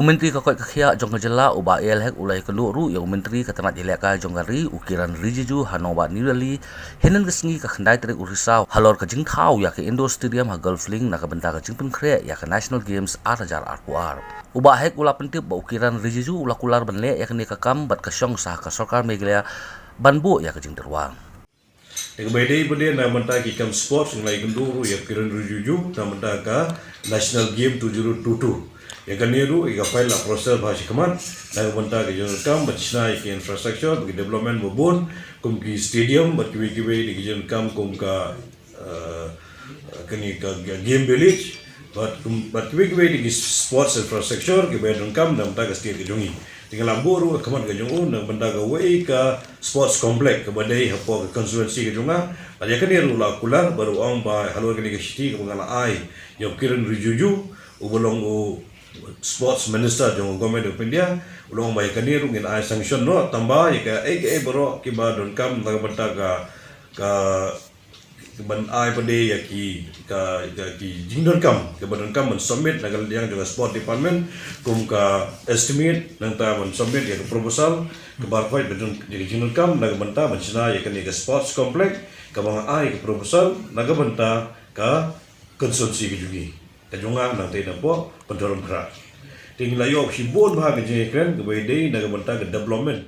Myntri koit khiah jong jylla Bah AL Hek ulai Kynduh ru yang Myntri ke tnat ialehkai jong Kiren Rijiju nongbah hynnin ke sngi ke tarik Risaw halor ke jingthaw iakynduh stadium Golflink na ke Bynta ke jingpynkhreh National Games arajar arkuar. Bah Hek ula pyntip Kiren Rijiju ula kular benle yakni ke kam bat ke shong sah ke sorkar Meghalaya banbu ke jingtyrwa. Kemudian pada nak mentah kita sports ngai Kynduh ya Kiren Rijiju nak mentah ke National Game 2022. Yang kan niru ika file la proses bahasa kemat nak mentah ke jong kam bercina ke infrastruktur bagi development bobon kum ki stadium berkiwi-kiwi di jong kam kum ka kini ka game village berkiwi-kiwi di sports infrastructure ke bedong kam nak mentah ke stadium ke jongi tinggal laburu kemat ke jong nak mentah ke way ke sports complex ke badai hapo ke konstituensi ke jonga ada kan niru la kular baru ong ba halor kini ke city ke Meghalaya yang Kiren Rijiju ubolong sports minister jong government of India ulong bai kanir ngin ai sanction no tambah ya ka baro ki ba don kam ta bata ka ban ai pade ya ki jingdon kam ke ban kam men submit nagal yang juga sport department kum ka estimate nang ta men submit ya proposal ke bar fight bedon jingdon kam nagal banta ban sina ya kan ke sports complex ka bang ai ke proposal nagal banta ka konsumsi ke jugi kajongan nang tay nampo pendorong kerak tinggal yo si bon bahag je kren ke bede naga banta ke development